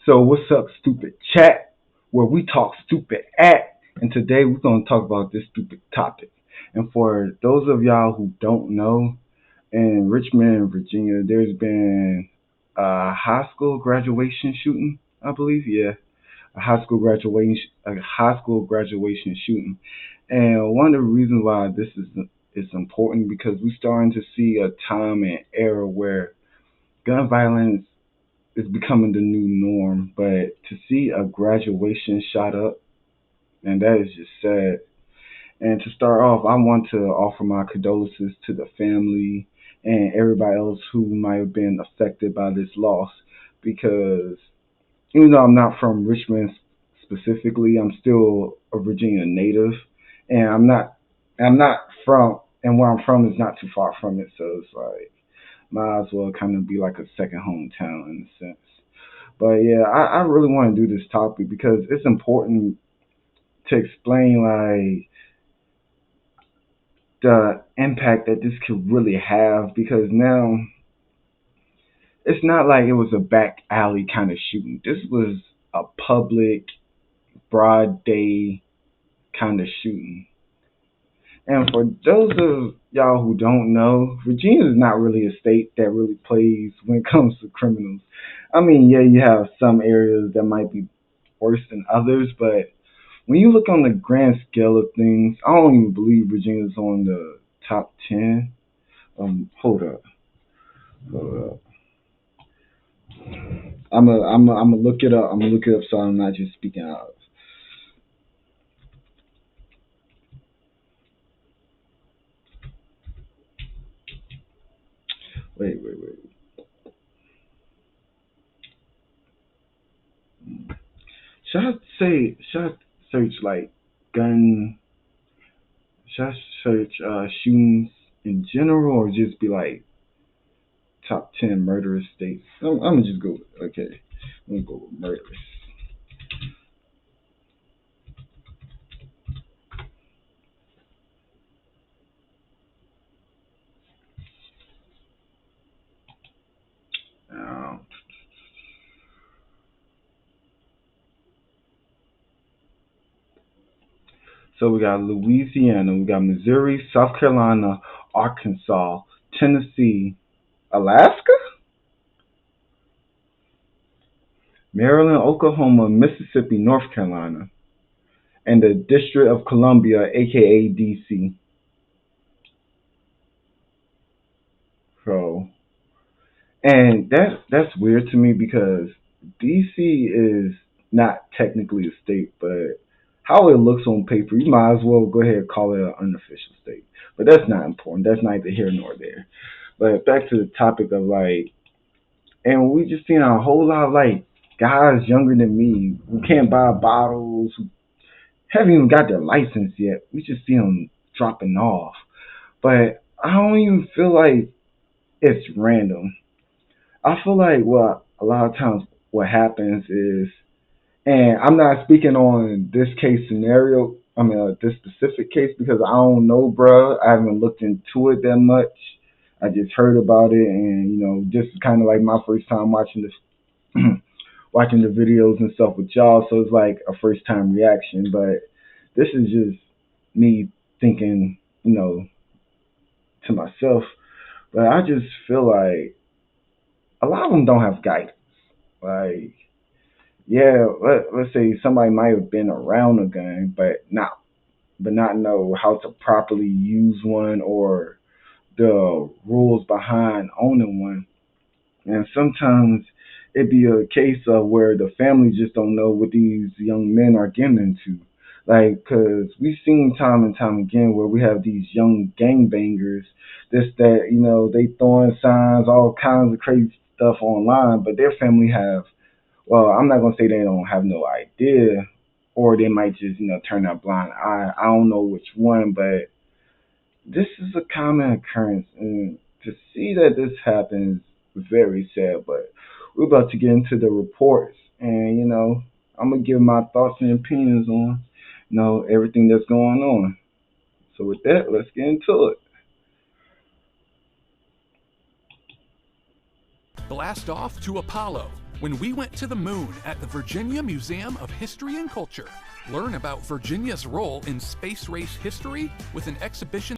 So what's up, stupid chat? Where we talk stupid at, and today we're gonna talk about this stupid topic. And for those of y'all who don't know, in Richmond, Virginia, there's been a high school graduation shooting, I believe. Yeah, a high school graduation shooting. And one of the reasons why this is important because we're starting to see a time and era where gun violence is becoming the new norm. But to see a graduation shot up, and that is just sad. And to start off, I want to offer my condolences to the family and everybody else who might have been affected by this loss. Because even though I'm not from Richmond specifically, I'm still a Virginia native, and I'm not from, and where I'm from is not too far from it. So it's like might as well kind of be like a second hometown in a sense. But yeah, I really want to do this topic because it's important to explain like the impact that this could really have because now it's not like it was a back alley kind of shooting. This was a public, broad day kind of shooting. And for those of y'all who don't know, Virginia is not really a state that really plays when it comes to criminals. I mean, yeah, you have some areas that might be worse than others, but when you look on the grand scale of things, I don't even believe Virginia's on the top 10. Hold up, hold up. I'm gonna look it up. I'm gonna look it up so I'm not just speaking out. Wait. Should I search like gun? Should I search shootings in general, or just be like top 10 murderous states? I'm gonna just go. Okay, I'm gonna go with murderous. Um, so we got Louisiana, we got Missouri, South Carolina, Arkansas, Tennessee, Alaska, Maryland, Oklahoma, Mississippi, North Carolina, and the District of Columbia, aka DC. So, and that's weird to me because DC is not technically a state, but how it looks on paper, you might as well go ahead and call it an unofficial state. But that's not important. That's neither here nor there. But back to the topic of like, and we just seen a whole lot of like guys younger than me who can't buy bottles, who haven't even got their license yet. We just see them dropping off. But I don't even feel like it's random. I feel like what a lot of times what happens is, and I'm not speaking on this case scenario. I mean, this specific case because I don't know, bruh. I haven't looked into it that much. I just heard about it, and this is kind of like my first time watching this, watching the videos and stuff with y'all. So it's like a first time reaction. But this is just me thinking, to myself. But I just feel like a lot of them don't have guidance. Like, yeah, let's say somebody might have been around a gun, but not know how to properly use one or the rules behind owning one. And sometimes it be a case of where the family just don't know what these young men are getting into. Like, cause we've seen time and time again where we have these young gangbangers, this, that, they throwing signs, all kinds of crazy stuff online, but their family have, well, I'm not gonna say they don't have no idea, or they might just, turn a blind eye. I don't know which one, but this is a common occurrence, and to see that this happens is very sad. But we're about to get into the reports, and I'm gonna give my thoughts and opinions on, everything that's going on. So with that, let's get into it. Blast off to Apollo, when we went to the moon at the Virginia Museum of History and Culture. Learn about Virginia's role in space race history with an exhibition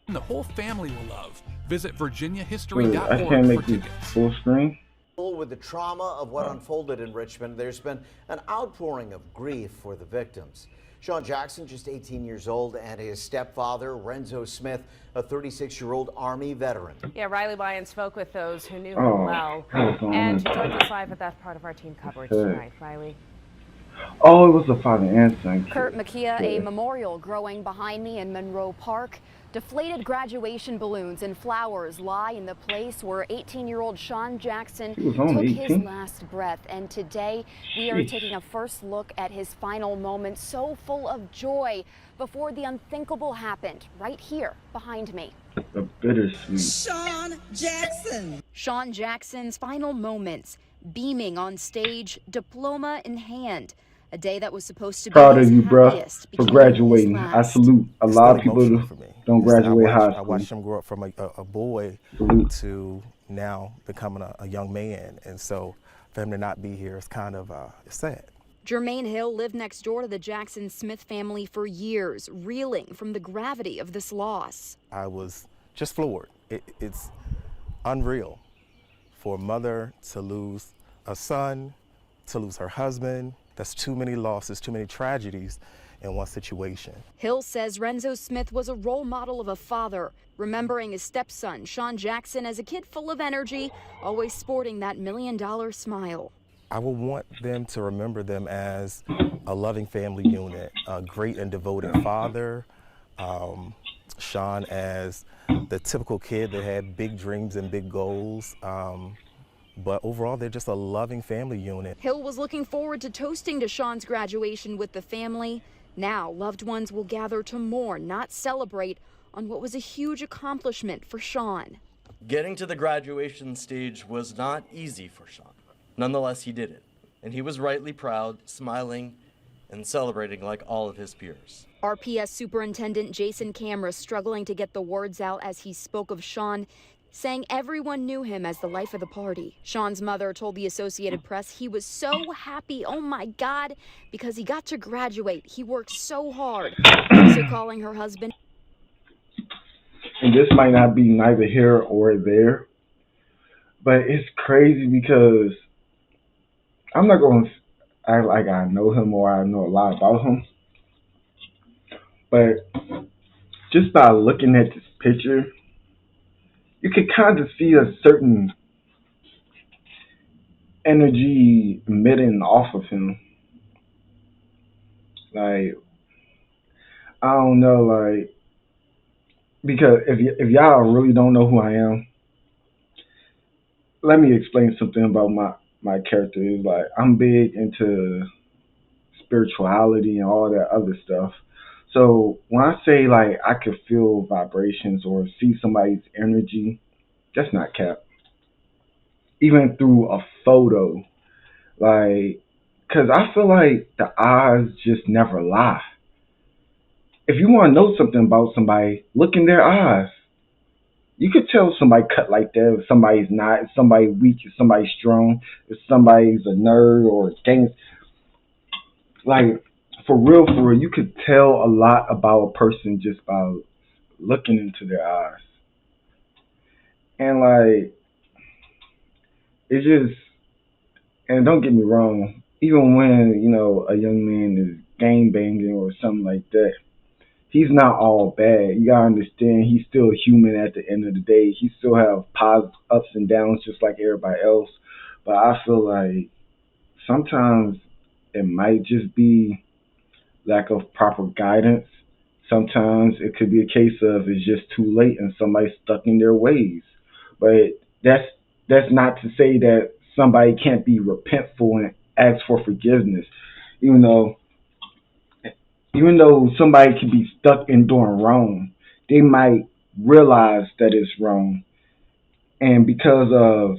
the whole family will love. Visit virginiahistory.org I can't make for this tickets. full screen. With the trauma of what unfolded in Richmond, there's been an outpouring of grief for the victims. Sean Jackson, just 18 years old, and his stepfather, Renzo Smith, a 36-year-old Army veteran. Yeah, Riley Lyon spoke with those who knew him well, and he joins us live at that part of our team coverage tonight. Riley. Oh, it was a father and son. Kurt McKeah, a memorial growing behind me in Monroe Park. Deflated graduation balloons and flowers lie in the place where 18-year-old Sean Jackson took his last breath. And today we are taking a first look at his final moments, so full of joy before the unthinkable happened right here behind me. A bittersweet. Sean Jackson. Sean Jackson's final moments, beaming on stage, diploma in hand. A day that was supposed to be proud of you, bro, for graduating. I salute. A lot of people don't graduate high school. I watched him grow up from a boy to now becoming a young man, and so for him to not be here is kind of sad. Jermaine Hill lived next door to the Jackson Smith family for years, reeling from the gravity of this loss. I was just floored. It's unreal for a mother to lose a son, to lose her husband. That's too many losses, too many tragedies in one situation. Hill says Renzo Smith was a role model of a father, remembering his stepson, Sean Jackson, as a kid full of energy, always sporting that $1 million smile. I would want them to remember them as a loving family unit, a great and devoted father, Sean as the typical kid that had big dreams and big goals. But overall, they're just a loving family unit. Hill was looking forward to toasting to Sean's graduation with the family. Now, loved ones will gather to mourn, not celebrate, on what was a huge accomplishment for Sean. Getting to the graduation stage was not easy for Sean. Nonetheless, he did it. And he was rightly proud, smiling, and celebrating like all of his peers. RPS Superintendent Jason Camera struggling to get the words out as he spoke of Sean, saying everyone knew him as the life of the party. Sean's mother told the Associated Press he was so happy, oh my God, because he got to graduate. He worked so hard. Also calling her husband. And this might not be neither here or there, but it's crazy because I'm not going to act like I know him or I know a lot about him, but just by looking at this picture, you could kind of see a certain energy emitting off of him. Like, I don't know, like, because if y'all really don't know who I am, let me explain something about my character. Is like, I'm big into spirituality and all that other stuff. So when I say like I could feel vibrations or see somebody's energy, that's not cap. Even through a photo, like, cause I feel like the eyes just never lie. If you want to know something about somebody, look in their eyes. You could tell somebody cut like that, if somebody's not, if somebody's weak, if somebody's strong, if somebody's a nerd or a gangster. Like, for real, you could tell a lot about a person just by looking into their eyes. And like, it's just, and don't get me wrong, even when, you know, a young man is gang banging or something like that, he's not all bad. You gotta understand, he's still human at the end of the day. He still have positive ups and downs just like everybody else. But I feel like sometimes it might just be lack of proper guidance. Sometimes it could be a case of it's just too late and somebody's stuck in their ways. But that's not to say that somebody can't be repentful and ask for forgiveness. Even though somebody can be stuck in doing wrong, they might realize that it's wrong. And because of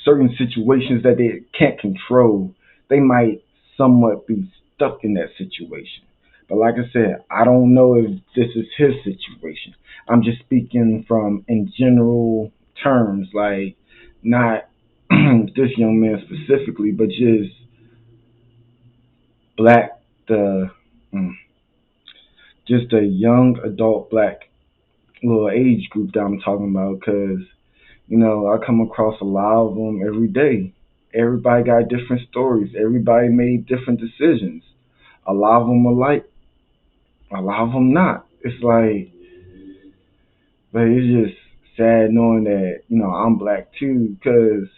certain situations that they can't control, they might somewhat be stuck in that situation. But like I said, I don't know if this is his situation. I'm just speaking from in general terms, like not this young man specifically, but just black the mm, just a young adult black little age group that I'm talking about, because I come across a lot of them every day. Everybody got different stories. Everybody made different decisions. A lot of them alike, a lot of them not. It's like, but it's just sad knowing that I'm black too, because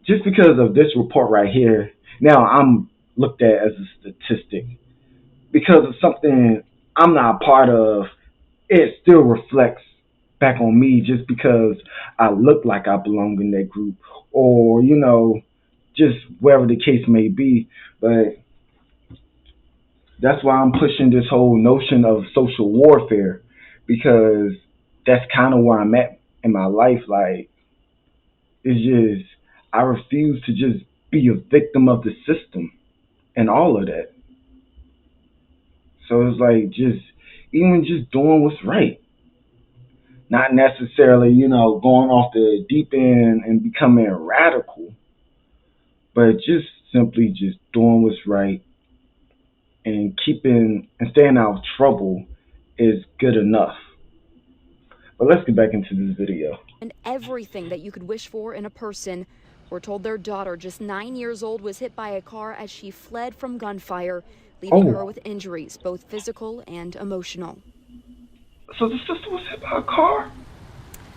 just because of this report right here, now I'm looked at as a statistic because of something I'm not a part of. It still reflects back on me just because I look like I belong in that group, or just wherever the case may be. But that's why I'm pushing this whole notion of social warfare, because that's kind of where I'm at in my life. Like, it's just, I refuse to just be a victim of the system and all of that. So it's like, just even just doing what's right, not necessarily going off the deep end and becoming radical, but just simply just doing what's right and keeping and staying out of trouble is good enough. But let's get back into this video. And everything that you could wish for in a person. We're told their daughter, just 9 years old, was hit by a car as she fled from gunfire, leaving her with injuries, both physical and emotional. So the sister was hit by a car?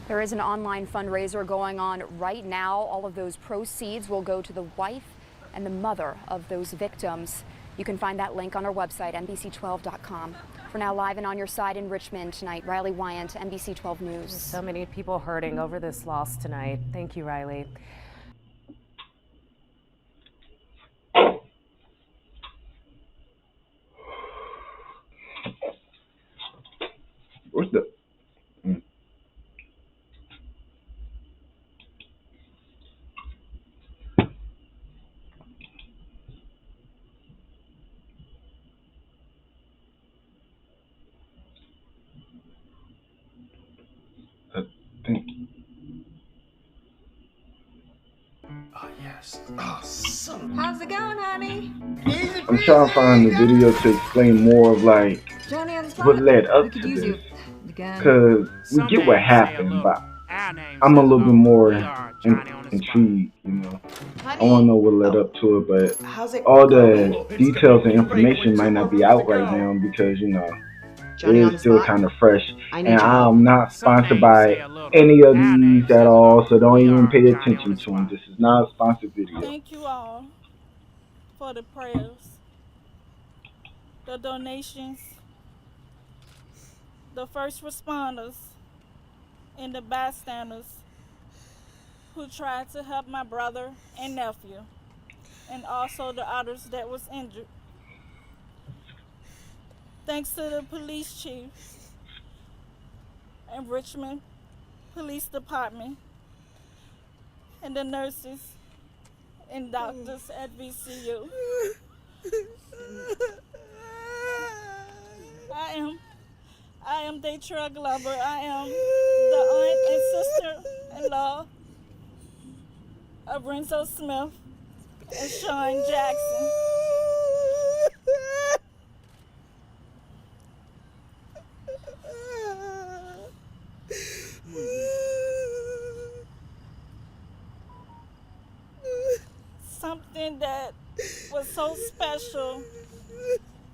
There is an online fundraiser going on right now. All of those proceeds will go to the wife and the mother of those victims. You can find that link on our website, NBC12.com. For now, live and on your side in Richmond tonight, Riley Wyant, NBC 12 News. So many people hurting over this loss tonight. Thank you, Riley. What's the... Oh, yes. Oh, son. How's it going, honey? I'm trying to find the video to explain more of like what led up to this, because we get what happened, but I'm a little bit more intrigued. I want to know what led up to it, but all the details and information might not be out right now because it is still kind of fresh, and I'm not sponsored by any of these at all, so don't even pay attention to them. This is not a sponsored video. Thank you all for the prayers, the donations, the first responders, and the bystanders who tried to help my brother and nephew, and also the others that was injured. Thanks to the police chief and Richmond Police Department and the nurses and doctors at VCU. I am their truck lover. I am the aunt and sister-in-law of Renzo Smith and Sean Jackson. Something that was so special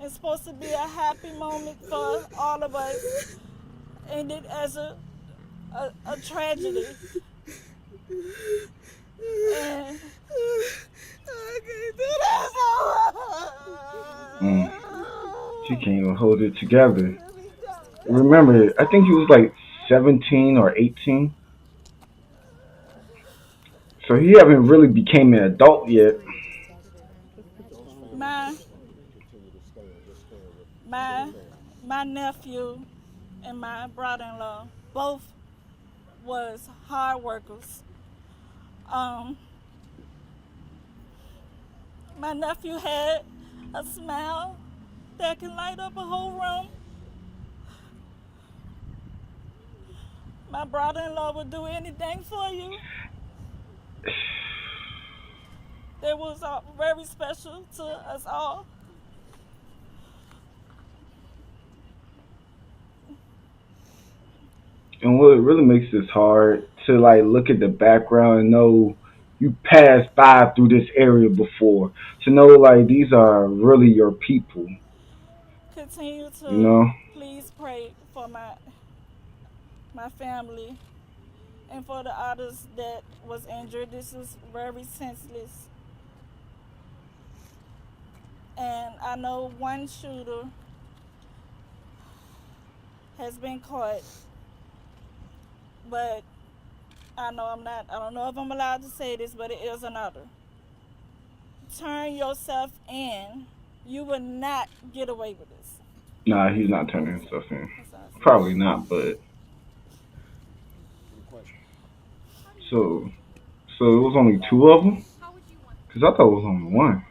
and supposed to be a happy moment for all of us ended as a tragedy. And She can't even hold it together. Remember, I think he was like 17 or 18. So he haven't really became an adult yet. My nephew and my brother-in-law both was hard workers. My nephew had a smile that can light up a whole room. My brother-in-law would do anything for you. They was very special to us all. And what really makes this hard to like look at the background and know you passed by through this area before, to know like these are really your people, Continue you to know. please pray for my family and for the others that was injured. This was very senseless. And I know one shooter has been caught, but I don't know if I'm allowed to say this, but it is another. Turn yourself in. You will not get away with this. Nah, he's not turning himself in. Probably not, but so so it was only two of them. Cause I thought it was only one.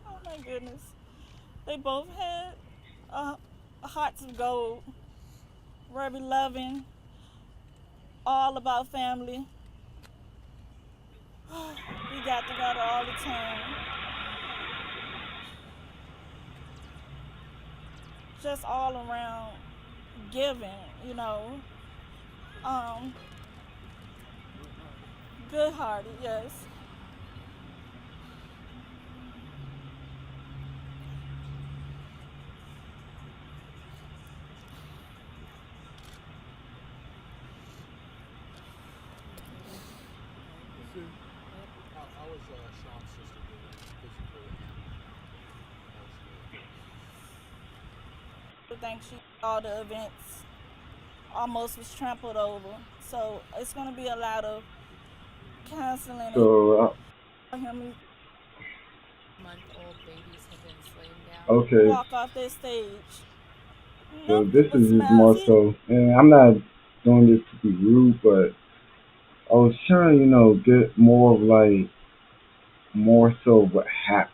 Oh my goodness. They both had hearts of gold, very loving, all about family. We got together all the time. Just all around giving, you know. Um, Good hearted, yes. How was Sean's sister doing physically? I think all the events almost was trampled over. So it's going to be a lot of counseling. So Him month-old babies have been slain down. okay. walk off that stage. So Nothing this but is just smiles. more so, and I'm not doing this to be rude, but I was trying to, get more of like more so what happened.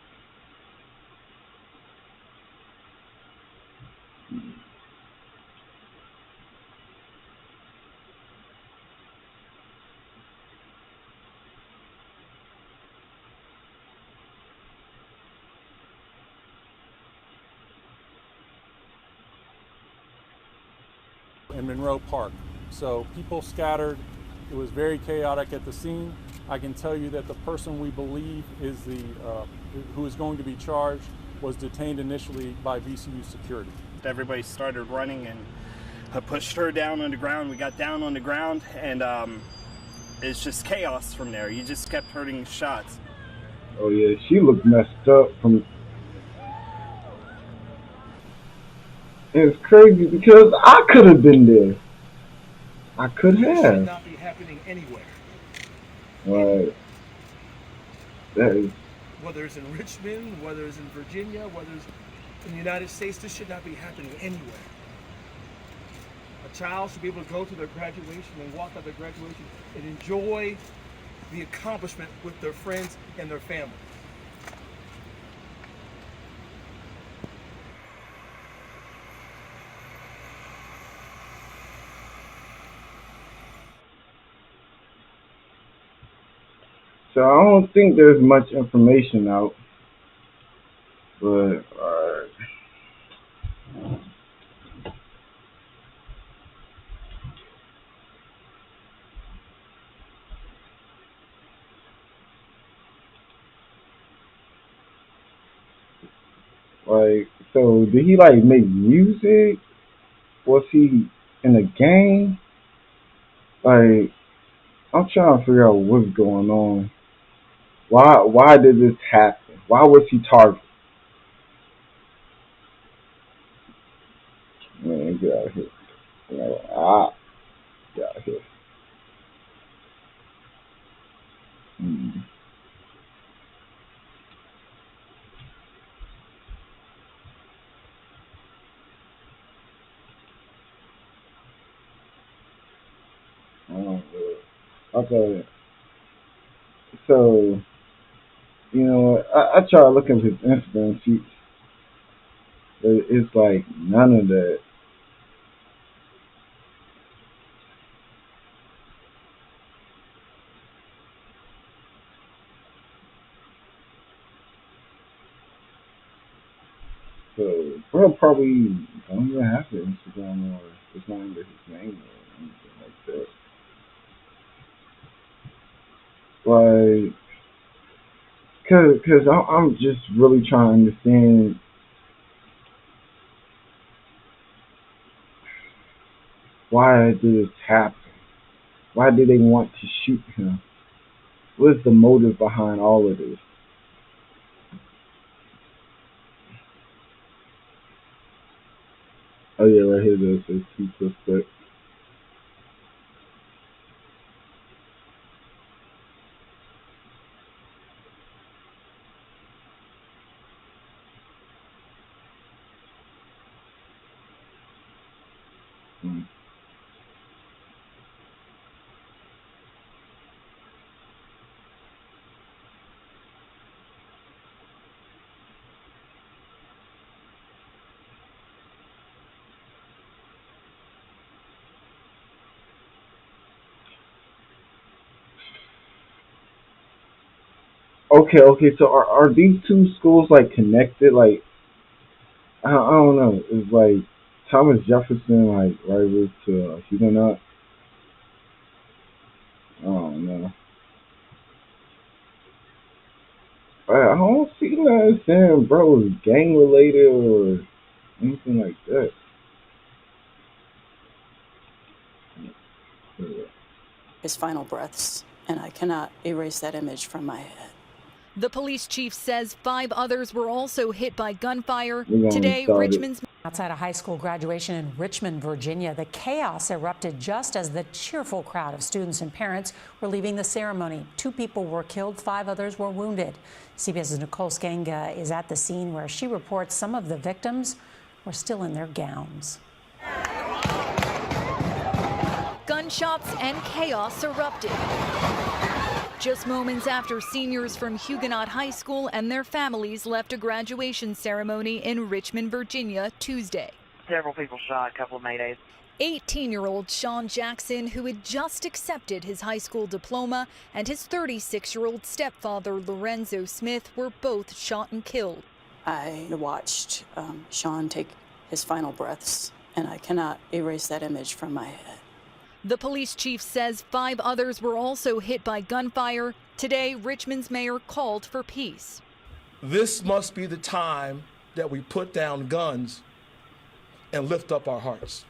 In Monroe Park. So people scattered. It was very chaotic at the scene. I can tell you that the person we believe is who is going to be charged was detained initially by VCU security. Everybody started running and I pushed her down on the ground. We got down on the ground and it's just chaos from there. You just kept hearing shots. Oh yeah, she looked messed up from. And it's crazy because I could have been there. I could This should have. not be happening anywhere. Right. That is. Whether it's in Richmond, whether it's in Virginia, whether it's in the United States, this should not be happening anywhere. A child should be able to go to their graduation and walk out their graduation and enjoy the accomplishment with their friends and their family. So I don't think there's much information out, but like, so did he like make music? Was he in a gang? Like, I'm trying to figure out what's going on. Why did this happen? Why was he targeted? Man, get out of here. Get out of here. Mm. Oh, okay. So, I tried looking at his Instagram feed. It's like none of that. So bro probably don't even have the Instagram or it's not under his name or anything like that. Like, I'm just really trying to understand why did this happen? Why did they want to shoot him? What is the motive behind all of this? Oh yeah, right here there's two suspects. Hmm. Okay. So are these two schools like connected? Like I don't know. It's like Thomas Jefferson like rivals to Huguenot. I don't know. I don't see that saying bro is gang related or anything like that. His final breaths, and I cannot erase that image from my head. The police chief says 5 others were also hit by gunfire. We're gonna Today, start it. Richmond's Outside a high school graduation in Richmond, Virginia, the chaos erupted just as the cheerful crowd of students and parents were leaving the ceremony. 2 people were killed, 5 others were wounded. CBS's Nicole Skanga is at the scene where she reports some of the victims were still in their gowns. gunshots and chaos erupted. Just moments after seniors from Huguenot High School and their families left a graduation ceremony in Richmond, Virginia, Tuesday. Several people shot, a couple of maydays. 18-year-old Sean Jackson, who had just accepted his high school diploma, and his 36-year-old stepfather, Lorenzo Smith, were both shot and killed. I watched Sean take his final breaths, and I cannot erase that image from my head. The police chief says 5 others were also hit by gunfire. Today, Richmond's mayor called for peace. This must be the time that we put down guns and lift up our hearts.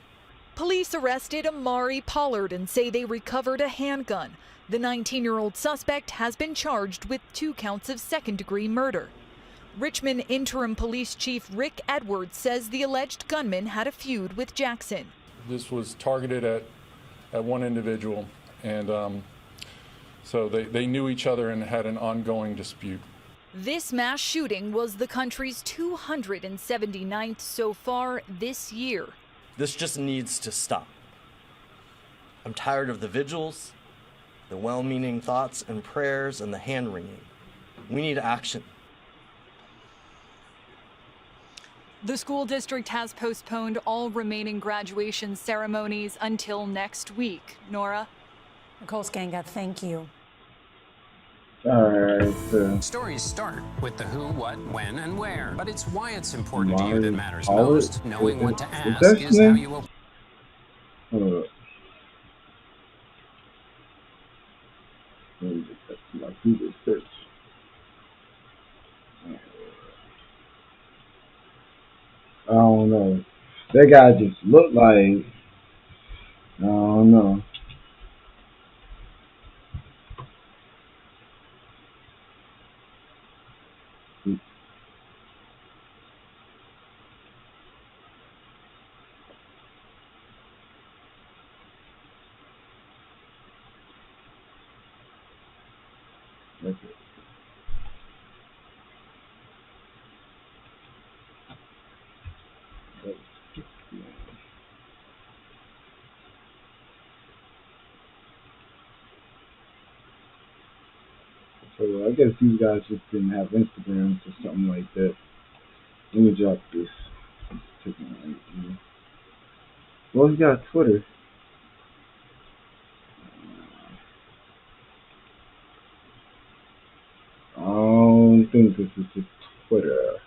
Police arrested Amari Pollard and say they recovered a handgun. The 19-year-old suspect has been charged with 2 counts of second-degree murder. Richmond Interim Police Chief Rick Edwards says the alleged gunman had a feud with Jackson. This was targeted at one individual, and so they knew each other and had an ongoing dispute. This mass shooting was the country's 279th so far this year. This just needs to stop. I'm tired of the vigils, the well-meaning thoughts and prayers, and the hand-wringing. We need action. The school district has postponed all remaining graduation ceremonies until next week. Nora? Nicole Skanga, thank you. All right. Stories start with the who, what, when, and where. But it's why it's important to you that matters most. Knowing what to ask is how you will. Let me just do my Google search. I don't know. That guy just looked like, I don't know. Okay. So I guess these guys just didn't have Instagrams or something like that. Let me drop this. Well, he got Twitter. I don't think this is his Twitter.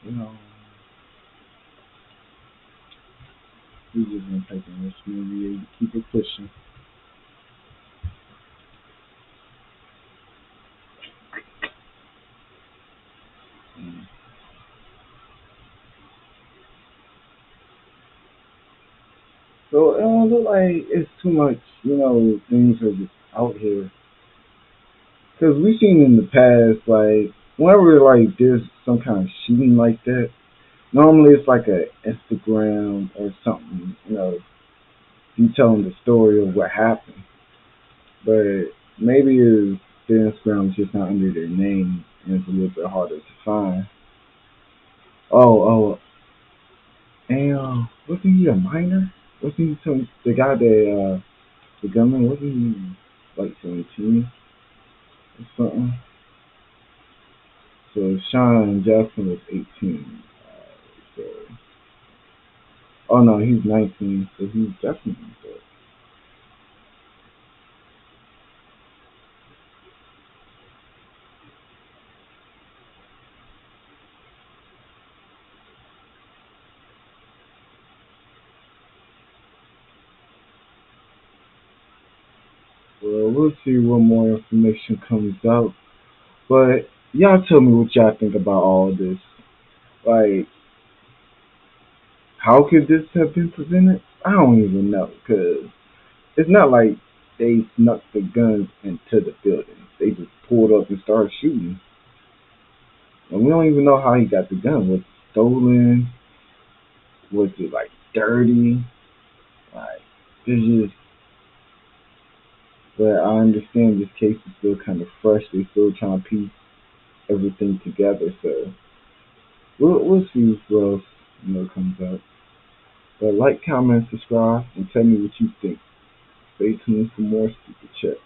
you know, we just gonna take in this movie and keep it pushing. So it don't look like it's too much, things are just out here. Because we've seen in the past, like, whenever, like, there's some kind of shooting like that, normally it's like a Instagram or something, detailing the story of what happened. But maybe the Instagram is just not under their name and it's a little bit harder to find. And wasn't he a minor? Wasn't he the guy that, the gunman, wasn't he like 17 or something? So Sean Jackson was 18. So, oh no, he's 19, so he's definitely dead. Well, we'll see what more information comes out. But y'all tell me what y'all think about all this. Like, how could this have been prevented? I don't even know, because it's not like they snuck the guns into the building. They just pulled up and started shooting. And we don't even know how he got the gun. Was it stolen? Was it like dirty? Like, it's just. But I understand this case is still kind of fresh. They're still trying to piece everything together. So we'll see what else comes out. But like, comment, subscribe, and tell me what you think. Stay tuned for more Super Chat.